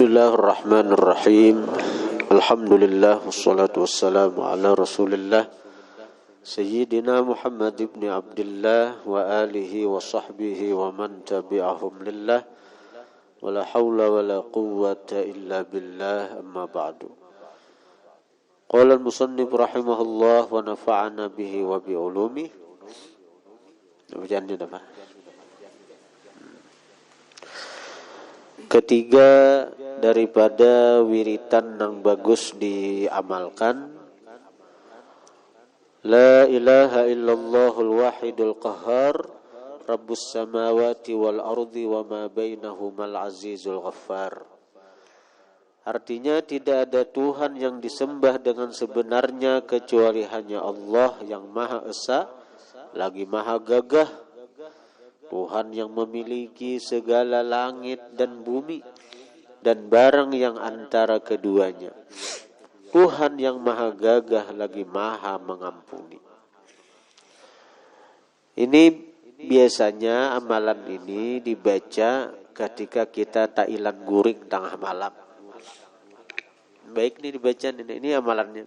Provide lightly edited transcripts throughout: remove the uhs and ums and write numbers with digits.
Bismillahirrahmanirrahim. Alhamdulillah wassalatu wassalamu ala Rasulillah Sayyidina Muhammad ibn Abdullah wa alihi wa sahbihi wa man tabi'ahum lillah wa la hawla wa la quwwata illa billah, amma ba'du. Qala al-musannif rahimahullah wa nafa'ana bihi wa bi ulumi. Bacaannya apa? Ketiga daripada wiritan yang bagus diamalkan, La ilaha illallahul wahidul qahhar Rabbus samawati wal ardi wa ma bainahumal azizul ghaffar. Artinya tidak ada Tuhan yang disembah dengan sebenarnya kecuali hanya Allah yang Maha Esa lagi Maha Gagah, Tuhan yang memiliki segala langit dan bumi dan barang yang antara keduanya. Tuhan yang Maha Gagah lagi Maha Mengampuni. Ini biasanya amalan ini dibaca ketika kita ta'ilan guring tengah malam. Baik, ini dibaca ini amalannya.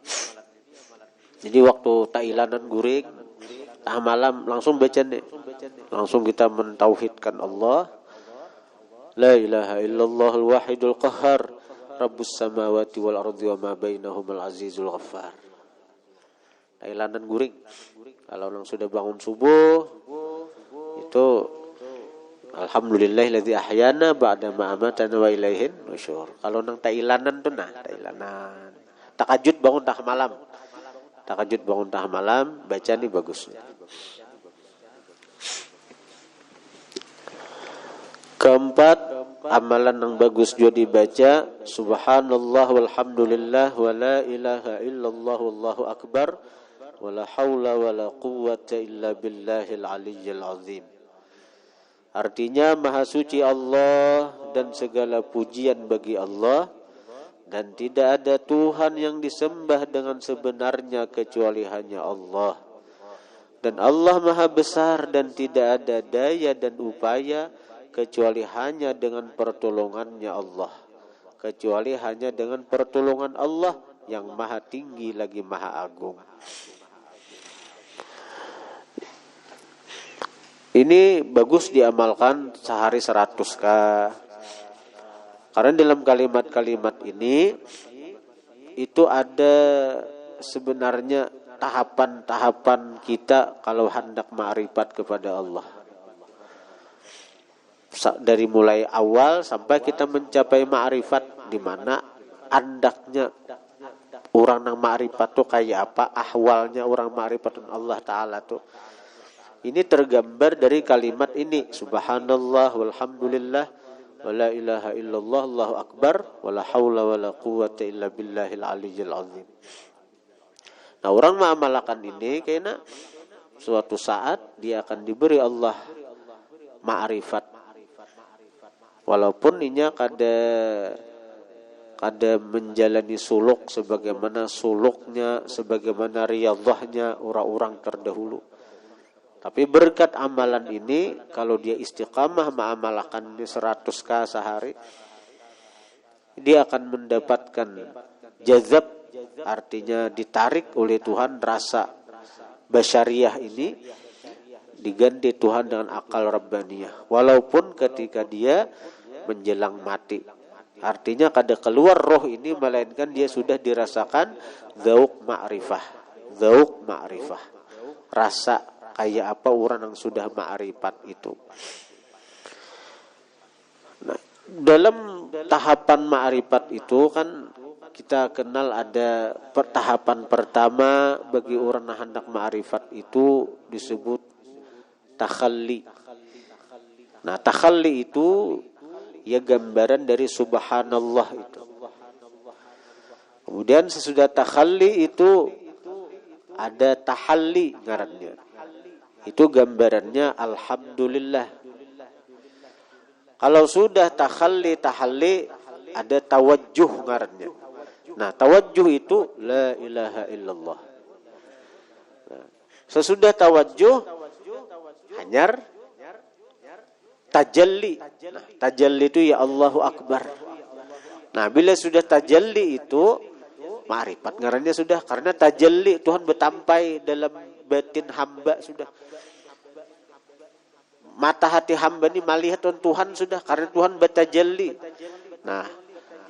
Jadi waktu ta'ilanan guring tengah malam langsung baca nih. Langsung kita mentauhidkan Allah. La ilaha illallahul wahidul qahhar Rabbus samawati wal ardi wa ma bainahumal azizul ghaffar. Tailanan guring. Kalau orang sudah bangun subuh itu alhamdulillahilladzi ahyana ba'da ma amatana wa ilaihin nusyur. Kalau nang tailanan tuh tailanan. Tahajud bangun tengah malam. Tahajud bangun tengah malam, baca nih bagusnya. Keempat, amalan yang bagus juga dibaca subhanallah walhamdulillah wa la ilaha illallah wallahu akbar wa la hawla wa la quwwata illa billahil aliyyil azim. Artinya maha suci Allah dan segala pujian bagi Allah dan tidak ada Tuhan yang disembah dengan sebenarnya kecuali hanya Allah. Dan Allah maha besar dan tidak ada daya dan upaya kecuali hanya dengan pertolongannya Allah. Kecuali hanya dengan pertolongan Allah yang maha tinggi lagi maha agung. Ini bagus diamalkan sehari 100 kali. Karena dalam kalimat-kalimat ini itu ada sebenarnya tahapan-tahapan kita kalau hendak ma'rifat kepada Allah. Dari mulai awal sampai kita mencapai ma'rifat, di mana andaknya orang yang ma'rifat tuh kayak apa, ahwalnya orang ma'rifat Allah Ta'ala tuh. Ini tergambar dari kalimat ini, subhanallah walhamdulillah wa la ilaha illallah Allahu akbar wa la hawla wa la quwwata illa billahil aliyyil azim. Nah, orang mengamalkan ini karena suatu saat dia akan diberi Allah ma'rifat. Walaupun inya kada menjalani suluk sebagaimana suluknya, sebagaimana riyadhahnya orang-orang terdahulu. Tapi berkat amalan ini, kalau dia istiqamah mengamalkan ini 100 kali sehari, dia akan mendapatkan jazab, artinya ditarik oleh Tuhan rasa basyariah ini, diganti Tuhan dengan akal rabbaniyah. Walaupun ketika dia menjelang mati. Artinya kada keluar roh ini, melainkan dia sudah dirasakan dzauq ma'rifah. Dzauq ma'rifah. Rasa kayak apa orang yang sudah ma'rifat itu. Nah, dalam tahapan ma'rifat itu kan kita kenal ada tahapan pertama bagi orang yang hendak ma'rifat itu disebut takhalli. Nah, takhalli itu ya gambaran dari subhanallah itu. Kemudian sesudah takhalli itu ada tahalli ngarannya. Itu gambarannya alhamdulillah. Kalau sudah tahalli ada tawajjuh ngarannya. Nah, tawajjuh itu la ilaha illallah. Nah, sesudah tawajjuh hanyar tajalli. Nah, tajalli itu ya Allahu Akbar. Nah, bila sudah tajalli itu ma'rifat ngarannya sudah, karena tajalli Tuhan bertampai dalam batin hamba sudah. Mata hati hamba ini melihat Tuhan sudah, karena Tuhan bertajalli. Nah,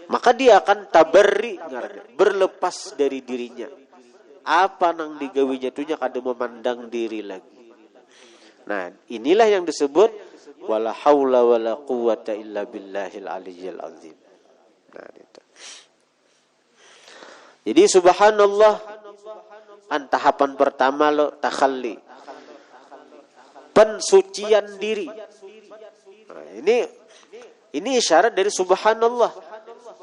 maka dia akan tabarri ngarannya, berlepas dari dirinya. Apa nang digawinya tunya kada memandang diri lagi. Nah, inilah yang disebut wala haula wala quwata illa billahil aliyyil azim. Nah, itu. Jadi subhanallah tahapan pertama lo takhalli. Pensucian diri. Nah, ini isyarat dari subhanallah.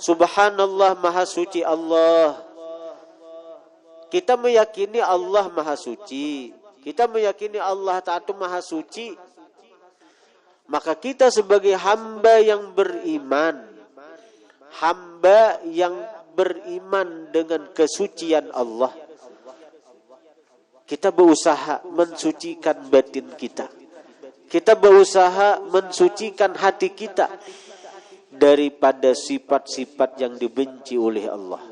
Subhanallah, maha suci Allah. Kita meyakini Allah maha suci. Kita meyakini Allah Ta'ala maha suci. Maka kita sebagai hamba yang beriman, hamba yang beriman dengan kesucian Allah, kita berusaha mensucikan batin kita. Kita berusaha mensucikan hati kita daripada sifat-sifat yang dibenci oleh Allah.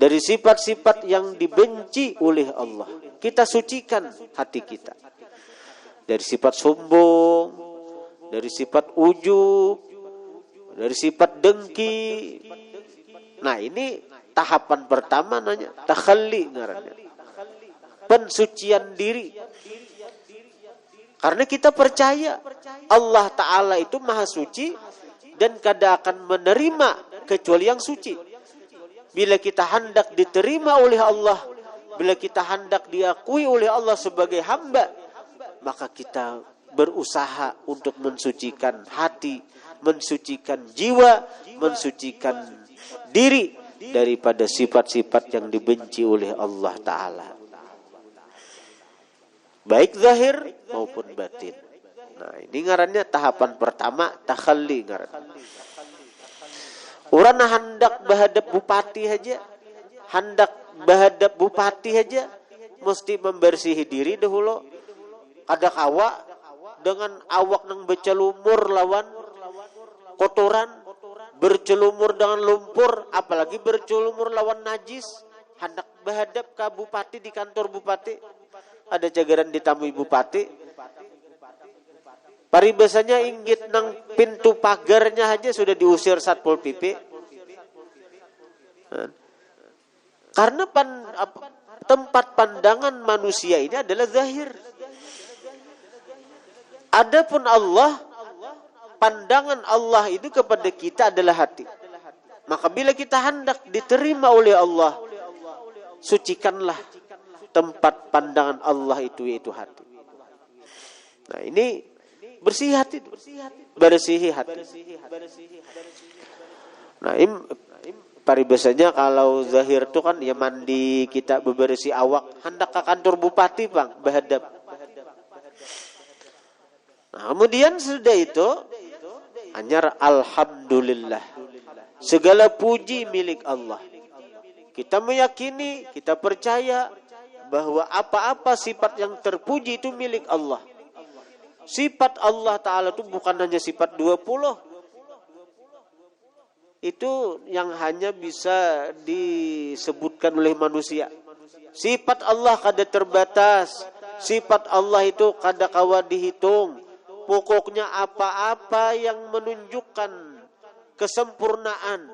Dari sifat-sifat yang dibenci oleh Allah, kita sucikan hati kita. Dari sifat sombong, dari sifat ujub, dari sifat dengki. Nah, ini tahapan pertama namanya takhalli ngarannya. Pensucian diri. Karena kita percaya Allah Ta'ala itu maha suci dan kada akan menerima kecuali yang suci. Bila kita hendak diterima oleh Allah, bila kita hendak diakui oleh Allah sebagai hamba, maka kita berusaha untuk mensucikan hati, mensucikan jiwa, mensucikan diri daripada sifat-sifat yang dibenci oleh Allah Ta'ala. Baik zahir maupun batin. Nah, ini ngarannya tahapan pertama, takhalli ngarannya. Orang hendak berhadap bupati aja, mesti membersihi diri dahulu. Ada kawa dengan awak nang bercelumur lawan kotoran, bercelumur dengan lumpur, apalagi bercelumur lawan najis. Hendak berhadap ke bupati di kantor bupati, ada jagaran ditamui bupati. Paribasanya inggit nang pintu pagarnya aja sudah diusir Satpol PP. Karena tempat pandangan manusia ini adalah zahir. Adapun Allah, pandangan Allah itu kepada kita adalah hati. Maka bila kita hendak diterima oleh Allah, sucikanlah tempat pandangan Allah itu, yaitu hati. Nah, ini bersih hati, bersihi hati. Nah, paribasanya kalau zahir itu kan ya mandi, kita bebersih awak, hendak ke kantor bupati bang, berhadap. Nah, kemudian sudah itu, hanya alhamdulillah, segala puji milik Allah. Kita meyakini, kita percaya bahwa apa-apa sifat yang terpuji itu milik Allah. Sifat Allah Ta'ala itu bukan hanya sifat 20. Itu yang hanya bisa disebutkan oleh manusia. Sifat Allah kada terbatas. Sifat Allah itu kada kawa dihitung. Pokoknya apa-apa yang menunjukkan kesempurnaan,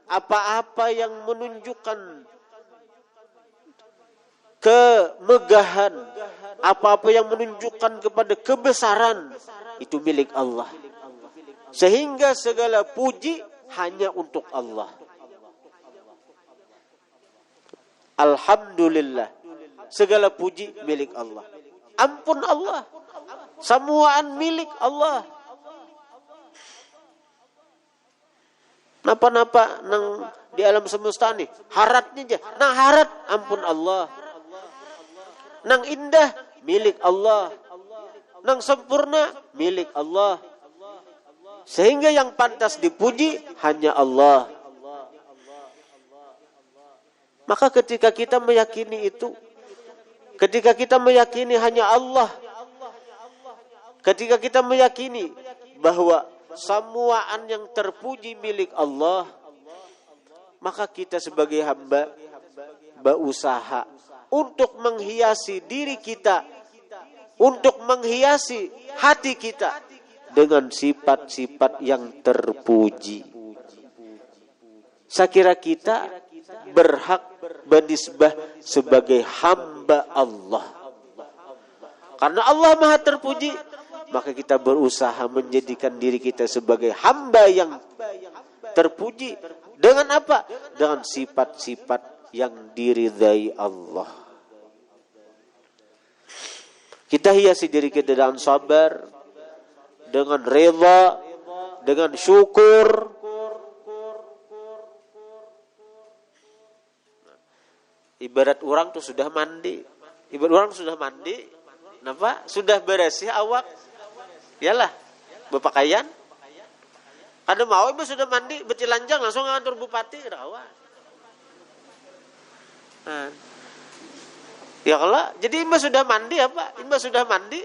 apa-apa yang menunjukkan kemegahan, apa-apa yang menunjukkan kepada kebesaran, itu milik Allah. Sehingga segala puji hanya untuk Allah. Alhamdulillah, segala puji milik Allah. Ampun Allah, semuaan milik Allah. Napa-napa nang di alam semesta nih, haratnya aja, nang harat ampun Allah. Nang indah milik Allah, nang sempurna milik Allah. Sehingga yang pantas dipuji hanya Allah. Maka ketika kita meyakini itu, ketika kita meyakini hanya Allah, ketika kita meyakini bahwa samuaan yang terpuji milik Allah, maka kita sebagai hamba berusaha untuk menghiasi diri kita, untuk menghiasi hati kita dengan sifat-sifat yang terpuji. Saya kira kita berhak benisbah sebagai hamba Allah. Karena Allah Maha terpuji, maka kita berusaha menjadikan diri kita sebagai hamba yang terpuji. Dengan apa? Dengan sifat-sifat yang diridhai Allah. Kita hiasi diri kita dengan sabar, dengan reda, dengan syukur. Ibarat orang tuh sudah mandi. Kenapa? Sudah bersih awak. Yalah, berpakaian. Ada mau ibu sudah mandi, bercilanjang langsung ke kantor bupati, rawa. Ya kalau jadi ibu sudah mandi apa? Ibu sudah mandi,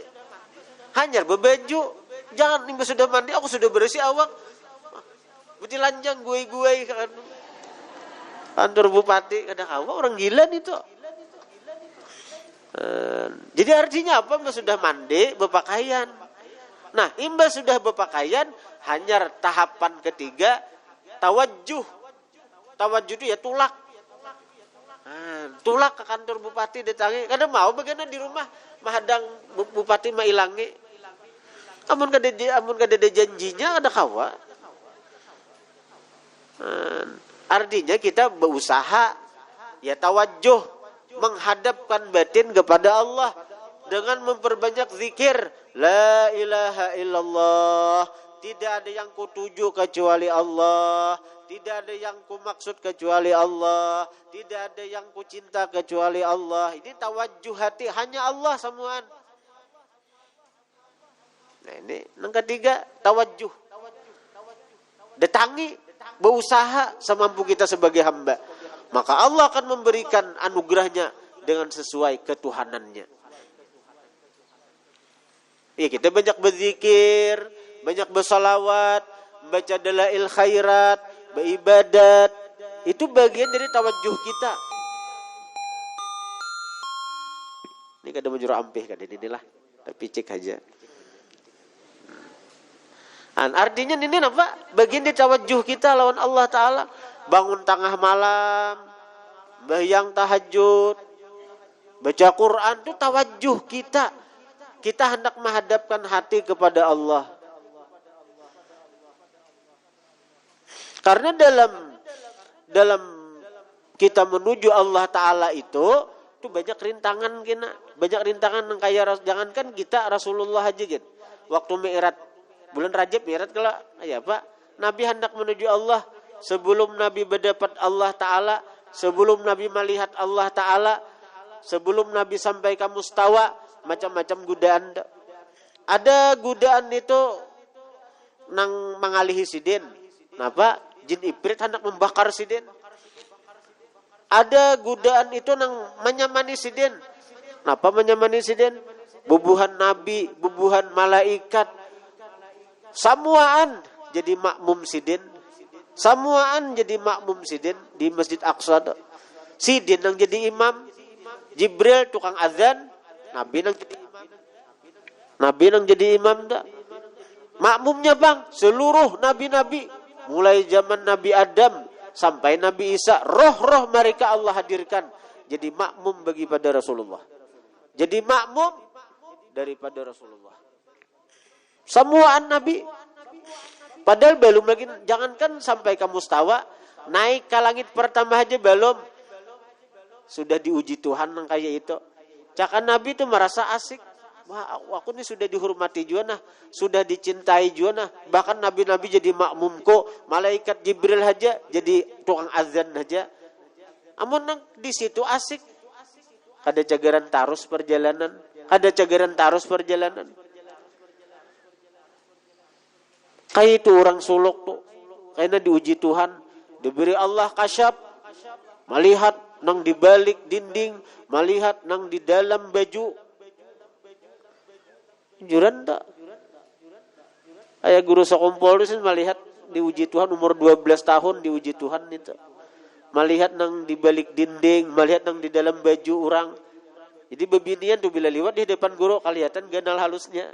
hanyar berbaju. Jangan ibu sudah mandi, aku sudah bersih awak. Bercilanjang gue ke kantor bupati, kadang awak orang gila nih tuh. Jadi artinya apa? Ibu sudah mandi, berpakaian. Nah, imba sudah berpakaian, hanya tahapan ketiga tawajjuh. Tawajjuh itu ya tulak. Tulak ke kantor bupati ditangi. Kada mau bagaimana di rumah mahadang bupati mailangi. Amun kada ada janjinya ada kawa. Artinya kita berusaha ya tawajjuh, menghadapkan batin kepada Allah dengan memperbanyak zikir. La ilaha illallah. Tidak ada yang kutuju kecuali Allah. Tidak ada yang kumaksud kecuali Allah. Tidak ada yang kucinta kecuali Allah. Ini tawajjuh hati. Hanya Allah semuaan. Nah ini yang ketiga tawajjuh. Datangi, berusaha semampu kita sebagai hamba. Maka Allah akan memberikan anugerahnya dengan sesuai ketuhanannya. Ya, kita banyak berzikir, banyak bersalawat, baca dalail khairat, beribadat. Itu bagian dari tawajjuh kita. Ini kada menjuru ampih kan inilah. Tapi cek aja. Artinya ini apa? Bagian dari tawajjuh kita lawan Allah Ta'ala. Bangun tengah malam, bayang tahajud, baca Quran, itu tawajjuh kita. Kita hendak menghadapkan hati kepada Allah. Karena dalam kita menuju Allah Ta'ala itu banyak rintangan kena. Banyak rintangan yang kayak jangankan kita Rasulullah aja gitu. Waktu Mi'raj, bulan Rajab Mi'raj kalau ya Pak, Nabi hendak menuju Allah sebelum Nabi berdapat Allah Ta'ala, sebelum Nabi melihat Allah Ta'ala, sebelum Nabi sampai ke mustawa, macam-macam godaan. Ada godaan itu nang mengalihi sidin. Napa? Jin ibrit hendak membakar sidin. Ada godaan itu nang menyamani sidin. Napa menyamani sidin? Bubuhan nabi, bubuhan malaikat. Samuaan jadi makmum sidin. Samuaan jadi makmum sidin di Masjid Aqsa. Sidin yang jadi imam. Jibril tukang azan. Nabi nang jadi imam dah. Makmumnya bang, seluruh nabi-nabi mulai zaman Nabi Adam sampai Nabi Isa, roh-roh mereka Allah hadirkan jadi makmum bagi pada Rasulullah. Jadi makmum daripada Rasulullah. Semuaan nabi. Padahal belum lagi, jangankan sampai ke mustawa, naik ke langit pertama aja belum. Sudah diuji Tuhan yang kayak itu. Cakan Nabi itu merasa asik. Wah, aku ini sudah dihormati juga nah, sudah dicintai juga nah. Bahkan nabi-nabi jadi makmumku, malaikat Jibril aja jadi tukang azan aja. Amun nang di situ asik. Kada cagaran tarus perjalanan, Kayak itu orang suluk tuh. Kayaknya diuji Tuhan, diberi Allah kasyaf, melihat nang di balik dinding, melihat nang di dalam baju. Juran tak? Ayah guru sakumpul itu melihat diuji Tuhan umur 12 tahun diuji Tuhan itu. Melihat nang di balik dinding, melihat nang di dalam baju orang. Jadi bebinian tuh bila liwat di depan guru kelihatan ganal halusnya.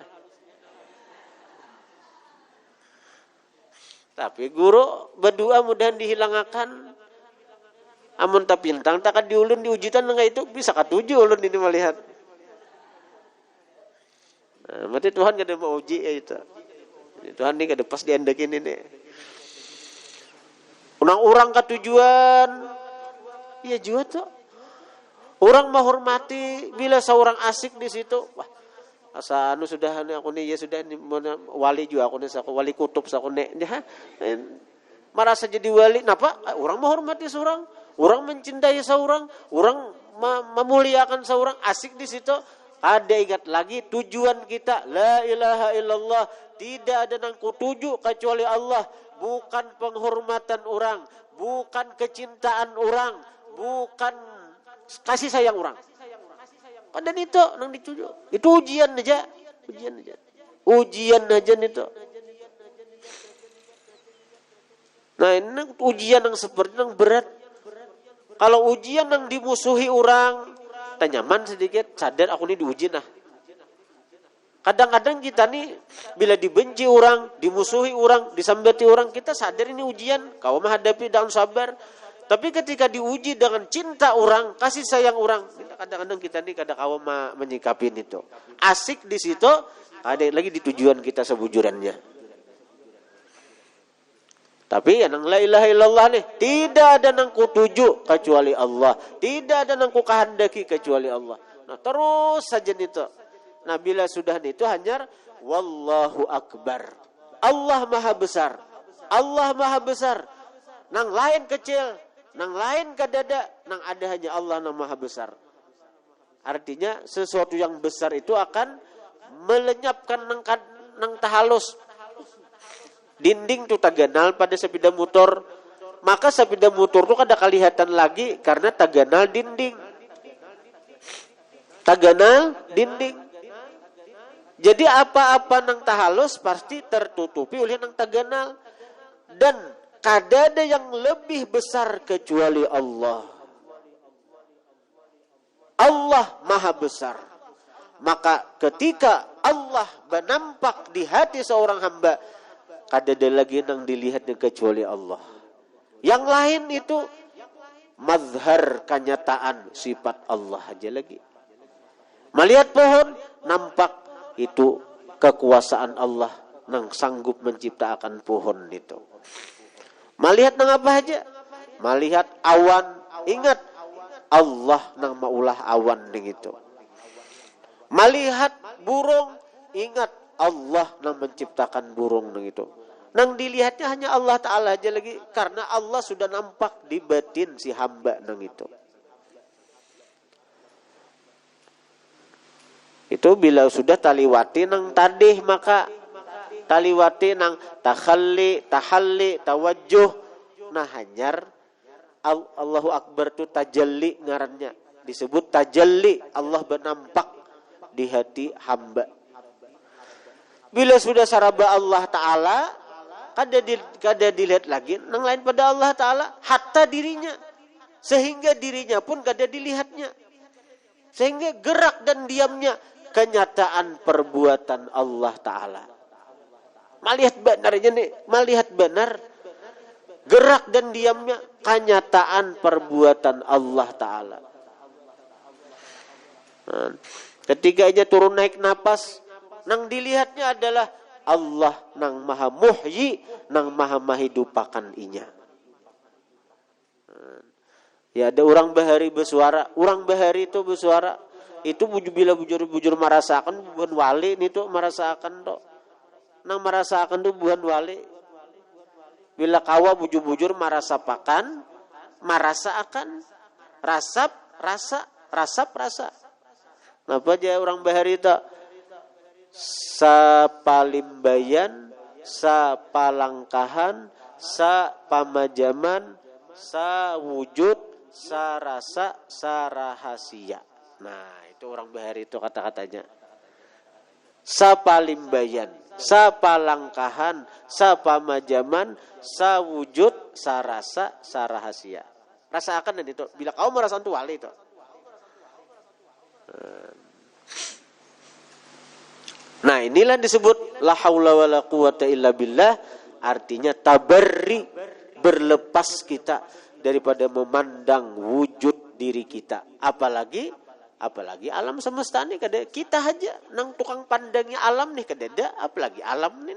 Tapi guru berdua mudahan dihilangkan. Amun tak pintang tak diulun diujitan enggak itu bisa katuju ulun ini melihat. Nah, berarti Tuhan kada mau uji ya itu. Tuhan ini kada pas diendekin ini. Orang ketujuan, ya juga tuh. Orang menghormati bila seorang asik di situ. Wah, asa anu sudah aku nih ya sudah ini wali juga aku nih aku wali kutub aku nih. Merasa jadi wali, napa? Orang menghormati seorang, orang mencintai seorang, orang memuliakan seorang asik di situ. Ada ingat lagi tujuan kita la ilaha illallah, tidak ada yang kutuju kecuali Allah, bukan penghormatan orang, bukan kecintaan orang, bukan kasih sayang orang. Dan itu nang dituju. Itu ujian aja. Ujian aja itu. Nah, ini ujian yang seperti yang berat. Kalau ujian yang dimusuhi orang, kita nyaman sedikit, sadar aku ini diuji nah. Kadang-kadang kita nih bila dibenci orang, dimusuhi orang, disambati orang, kita sadar ini ujian, kau menghadapi dengan sabar. Tapi ketika diuji dengan cinta orang, kasih sayang orang, kadang-kadang kita nih kadang kau menyikapin itu. Asik di situ, ada lagi di tujuan kita sebujurannya. Tapi yang la ilaha illallah nih, tidak ada yang kutuju kecuali Allah, tidak ada yang kukehendaki kecuali Allah. Nah, terus saja itu. Nah, bila sudah itu hanya wallahu akbar. Allah maha besar. Allah maha besar. Nang lain kecil, nang lain kadada, nang ada hanya Allah nang maha besar. Artinya sesuatu yang besar itu akan melenyapkan nang tahalus. Dinding tu taganal pada sepeda motor, maka sepeda motor tu kada kelihatan lagi karena taganal dinding. Taganal dinding. Jadi apa-apa nang tahalus pasti tertutupi oleh nang taganal. Dan kada ada yang lebih besar kecuali Allah. Allah maha besar. Maka ketika Allah menampak di hati seorang hamba, kada ada lagi yang dilihatnya kecuali Allah. Yang lain itu mazhar kenyataan sifat Allah aja lagi. Melihat pohon, nampak itu kekuasaan Allah yang sanggup menciptakan pohon itu. Melihat nang apa aja? Melihat awan, ingat Allah nang maulah awan ning itu. Melihat burung, ingat Allah nang menciptakan burung nang itu. Nang dilihatnya hanya Allah Ta'ala aja lagi. Karena Allah sudah nampak di batin si hamba nang itu. Itu bila sudah taliwati nang tadih, maka taliwati nang tahalli, tawajjuh. Nah, hanyar Allahu Akbar itu tajalli ngarannya. Disebut tajalli, Allah bernampak di hati hamba. Bila sudah saraba Allah Ta'ala, kada dilihat lagi nang lain pada Allah Ta'ala, hatta dirinya. Sehingga dirinya pun kada dilihatnya. Sehingga gerak dan diamnya kenyataan perbuatan Allah Ta'ala. Melihat benarnya nih, melihat benar. Gerak dan diamnya kenyataan perbuatan Allah Ta'ala. Nah, ketika ia turun naik napas, nang dilihatnya adalah Allah nang maha muhyi, nang maha menghidupakan inya. Ya, ada orang bahari bersuara, orang bahari itu bersuara, itu bila bujur merasakan bukan wali itu merasakan tok. Nang merasakan itu bukan wali. Bila kawa bujur merasakan, merasakan, rasap, rasa. Napa aja orang bahari itu? Sapalimbayan, sapalangkahan, sapamajaman, sawujud, sarasa, sarahasia. Nah, itu orang bahari itu kata-katanya. sapalimbayan, sapalangkahan, sapamajaman, sawujud, sarasa, sarahasia. Rasakan dan itu. Bila kau merasakan itu wali itu. Nah, inilah disebut la haula wala quwata illa billah, artinya tabarri, berlepas kita daripada memandang wujud diri kita. Apalagi alam semesta ni kada kita aja nang tukang pandangnya alam nih kada, apalagi alam ni.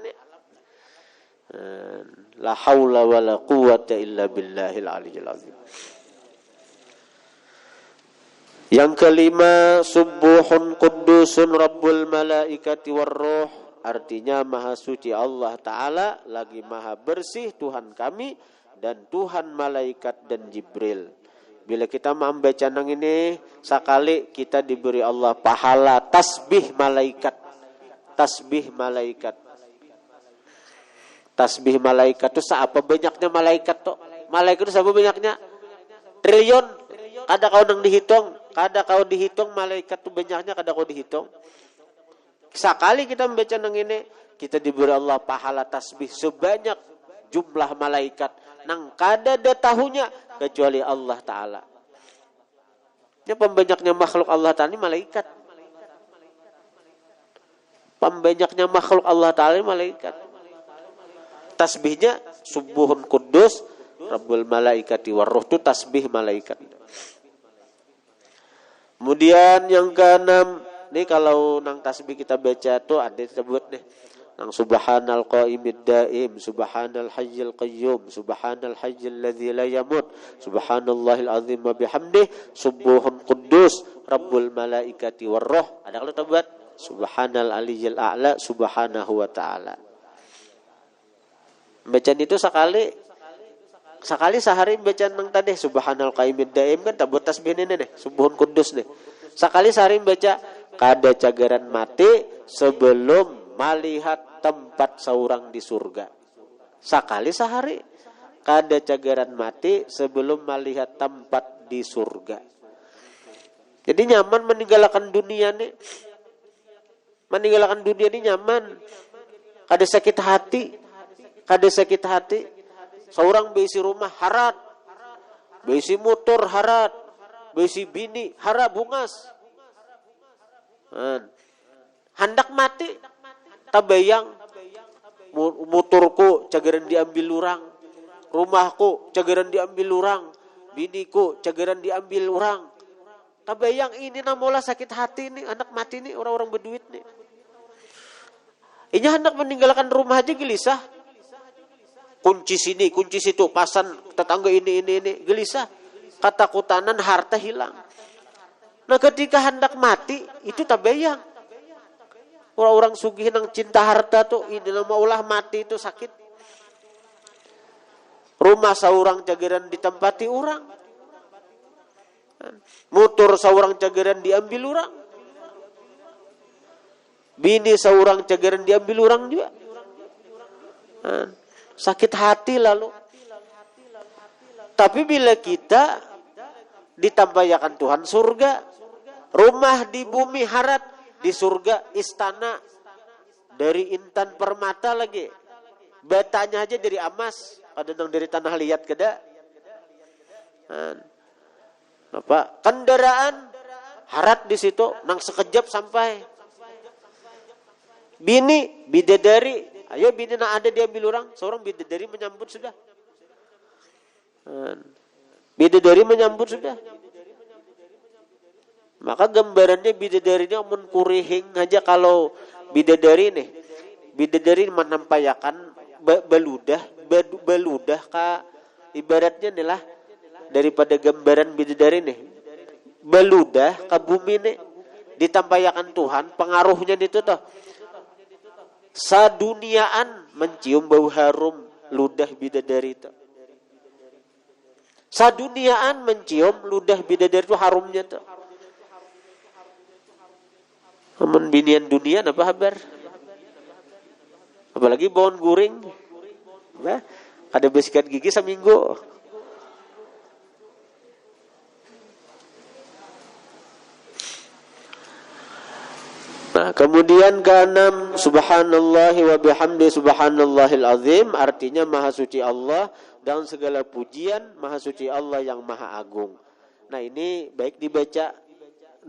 La haula wala quwata illa billahil aliyyil azim. Yang kelima, subuhun qudusun rabbul malaikati warruh, artinya maha suci Allah Ta'ala, lagi maha bersih Tuhan kami dan Tuhan malaikat dan Jibril. Bila kita membaca nang ini, sekali kita diberi Allah pahala tasbih malaikat. Tasbih malaikat. Tasbih malaikat itu seapa banyaknya malaikat tuh? Malaikat itu seapa banyaknya? Triliun. Kada kau nang dihitung. Kada kau dihitung malaikat itu banyaknya, kada kau dihitung. Sekali kita membaca nang ini, kita diberi Allah pahala tasbih sebanyak jumlah malaikat. Nang kada ada tahunya kecuali Allah Ta'ala. Ini pembanyaknya makhluk Allah Ta'ala ini malaikat. Pembanyaknya makhluk Allah Ta'ala ini malaikat. Tasbihnya subuhun kudus rabbul malaikati warruh, itu tasbih malaikat. Kemudian yang keenam, nih kalau nang tasbih kita baca tuh ada disebut nih, nang subhanal qaimid daim, subhanal hayyil qayyum, subhanal hayyil ladzi la yamut, subhanallahil azim wa bihamdih, subuhun quddus rabbul malaikati warruh. Ada kalau tabat subhanal aliyyil a'la subhanahu wa ta'ala. Bacaan itu sekali sehari bacaan nang tadi subhanal qaimid daim kan tabut tasbih ini nih subuhun kudus nih. Sekali sehari baca kada cagaran mati sebelum melihat tempat seorang di surga. Sekali sehari kada cagaran mati sebelum melihat tempat di surga. Jadi nyaman meninggalkan dunia nih. Meninggalkan dunia ini nyaman. Kada sakit hati. Kada sakit hati. Seorang besi rumah harat, besi motor harat, besi bini harat bungas. Hendak mati, tabayang motorku cagaran diambil orang, rumahku cagaran diambil orang, biniku cagaran diambil orang. Tabayang ini namola sakit hati nih, anak mati nih orang-orang berduit nih. Ini hendak meninggalkan rumah aja gelisah. Kunci sini, kunci situ, pasan tetangga ini, gelisah. Ketakutan harta hilang. Nah ketika hendak mati, itu tabayang. Orang-orang sugih nang cinta harta tuh, ini nama ulah mati itu sakit. Rumah seorang cagaran ditempati orang. Motor seorang cagaran diambil orang. Bini seorang cagaran diambil orang juga. Sakit hati lalu. Tapi bila kita ditampayakan Tuhan surga, rumah di bumi harat, di surga istana dari intan permata lagi, batanya aja dari emas, kadang dari tanah liat kada. Apa? Kendaraan harat di situ, nang sekejap sampai. Bini bidadari. Ayo bini nak ada diambil orang, seorang bidadari menyambut sudah. Bidadari menyambut sudah. Maka gambarannya bidadari ini amun kurihing aja kalau bidadari nih. Bidadari menampayakan beludah ka ibaratnya nih lah daripada gambaran bidadari nih. Beludah ka bumi nih ditampayakan Tuhan, pengaruhnya itu tuh. Saduniaan mencium bau harum ludah bidadari itu. Saduniaan mencium ludah bidadari itu harumnya tuh. Amun binian dunia apa kabar? Apalagi bawon guring. Nah, ada besikat gigi seminggu. Nah, Nah, kemudian keenam, subhanallahi wa bihamdi subhanallahil azim, artinya maha suci Allah dan segala pujian maha suci Allah yang maha agung. Nah, ini baik dibaca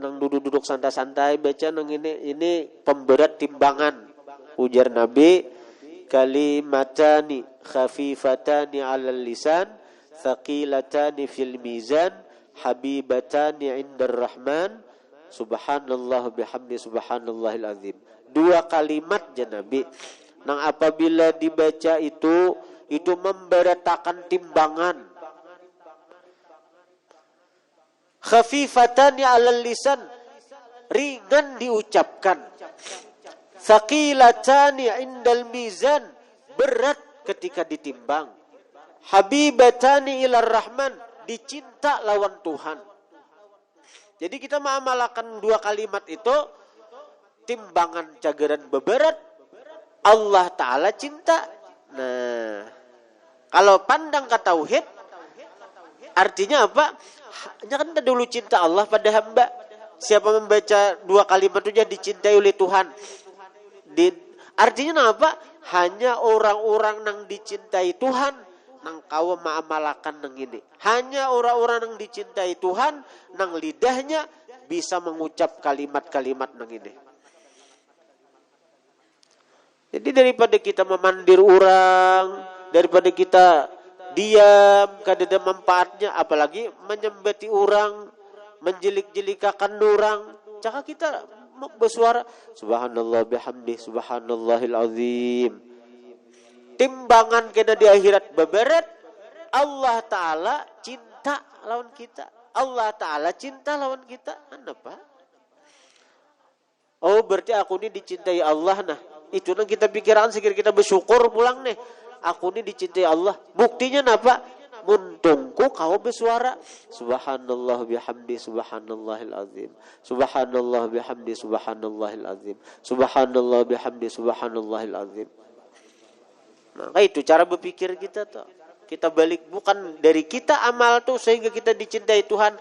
nang duduk-duduk santai-santai, baca nang ini pemberat timbangan. Ujar Nabi, kalimatani khafifatani 'alal lisan, thaqilatani fil mizan, habibatani 'indar rahman. Subhanallah bihamdi subhanallahil azim. Dua kalimat ya Nabi. Nang apabila dibaca itu memberatakan timbangan. Khafifatani 'alal lisan, ringan diucapkan. Thaqilatani 'indal mizan, berat ketika ditimbang. Habibatani ilar rahman, dicinta lawan Tuhan. Jadi kita mengamalkan dua kalimat itu, timbangan cagaran beberat, Allah Ta'ala cinta. Nah, kalau pandang ke tauhid, artinya apa? Jangan dulu cinta Allah pada hamba. Siapa membaca dua kalimat itu jadi dicintai oleh Tuhan. Artinya apa? Hanya orang-orang yang dicintai Tuhan nang kau mengamalkan nang ini. Hanya orang-orang yang dicintai Tuhan nang lidahnya bisa mengucap kalimat-kalimat nang ini. Jadi daripada kita memandir orang, daripada kita diam, kadada manfaatnya, apalagi menyembati orang, menjelik-jelikakan orang, cakap kita bersuara subhanallah bihamdi subhanallahil azim. Timbangan kena di akhirat beberat, Allah Ta'ala cinta lawan kita. Allah Ta'ala cinta lawan kita. Kenapa? Oh, berarti aku ini dicintai Allah. Nah, itu yang kita pikiran sekira kita bersyukur pulang nih. Aku ini dicintai Allah. Buktinya apa? Muntungku kau bersuara subhanallah bihamdi subhanallahil azim. Subhanallah bihamdi subhanallahil azim. Subhanallah bihamdi subhanallahil azim. Nah, itu cara berpikir kita tuh. Kita balik, bukan dari kita amal tuh sehingga kita dicintai Tuhan.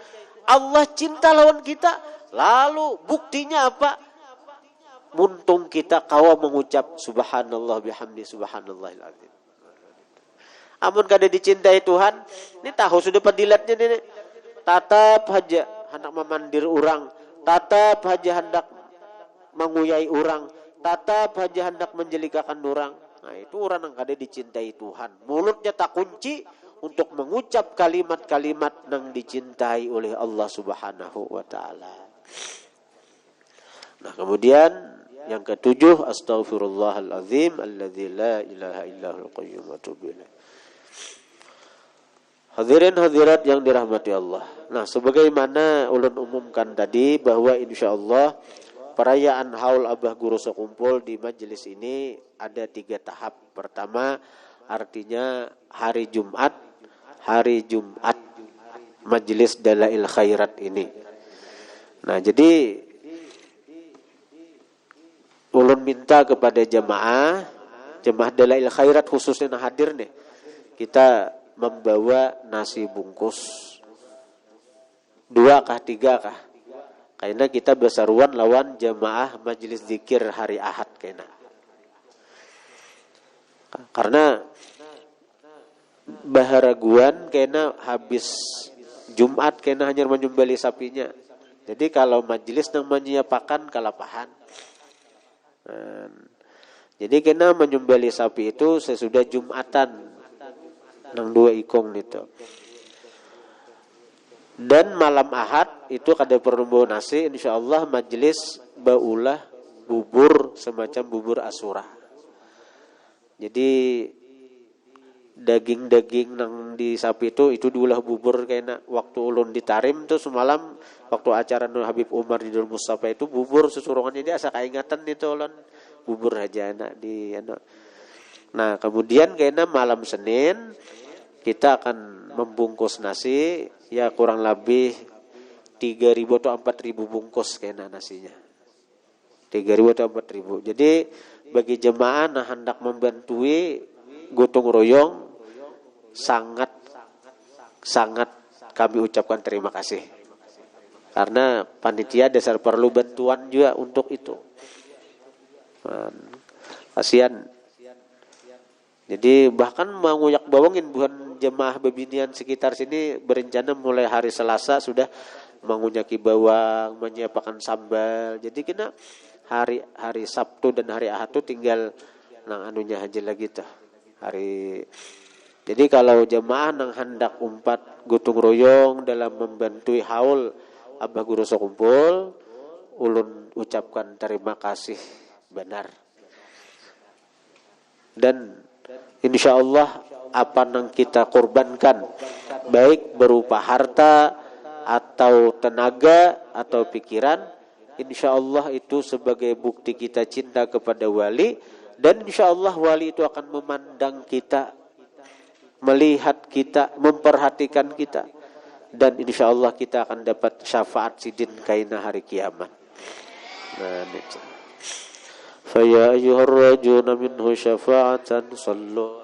Allah cinta lawan kita. Lalu buktinya apa? Muntung kita kawa mengucap subhanallah bihamdi subhanallahil azim. Amun kada dicintai Tuhan, ini tahu sudah padilatnya ini. Tatap aja hendak memandir orang, tatap aja hendak menguyai orang, tatap aja hendak menjelikakan orang. Nah, itu orang yang kada dicintai Tuhan. Mulutnya tak kunci untuk mengucap kalimat-kalimat yang dicintai oleh Allah Subhanahu wa taala. Nah, kemudian yang ketujuh, astaghfirullahalazim alladzi la ilaha illallahul qayyum wa atubu ilaih. Hadirin hadirat yang dirahmati Allah. Nah, sebagaimana ulun umumkan tadi bahwa insyaallah perayaan Haul Abah Guru Sekumpul di majelis ini ada 3 tahap. Pertama, artinya hari Jumat majelis Dalail Khairat ini. Nah, jadi ulun minta kepada jemaah Dalail Khairat khususnya yang hadir nih, kita membawa nasi bungkus 2 kah 3 kah, karena kita bersaruan lawan jemaah majelis zikir hari Ahad kena. Karena baharaguan kena habis Jumat kena hanya menyembelih sapinya. Jadi kalau majelis nang menyiapakan kalapahan. Jadi kena menyembelih sapi itu sesudah Jumatan nang 2 ikong itu. Dan malam Ahad itu kada perlu bawa nasi, insyaallah majelis baulah bubur semacam bubur Asyura. Jadi daging-daging nang di sapi itu diulah bubur kena. Waktu ulun ditarim tuh semalam waktu acara Nur Habib Umar di Darul Mustafa itu bubur sesurongannya dia asa kaingatan itu ulun bubur aja anak di anak. Nah, kemudian kena malam Senin kita akan membungkus nasi ya kurang lebih 3.000 atau 4.000 bungkus kena nasinya. 3.000 atau 4.000. Jadi bagi jemaah nah hendak membantui gotong royong sangat kami ucapkan terima kasih. Karena panitia dasar perlu bantuan juga untuk itu. Kasihan. Jadi bahkan menguyak bawangin bukan jemaah bebinian sekitar sini berencana mulai hari Selasa sudah mengunyaki bawang, menyiapkan sambal. Jadi kena hari Sabtu dan hari Ahad tuh tinggal nang anunya aja lagi tuh. Jadi kalau jemaah nang hendak umpat gotong royong dalam membantu haul Abah Guru Sokumpul, ulun ucapkan terima kasih benar. Dan insya Allah apa yang kita korbankan, baik berupa harta atau tenaga atau pikiran, insya Allah itu sebagai bukti kita cinta kepada wali. Dan insya Allah wali itu akan memandang kita, melihat kita, memperhatikan kita. Dan insya Allah kita akan dapat syafaat sidin kaina hari kiamat. Fa ya ayyuhar rajuna minhu syafa'atan sallu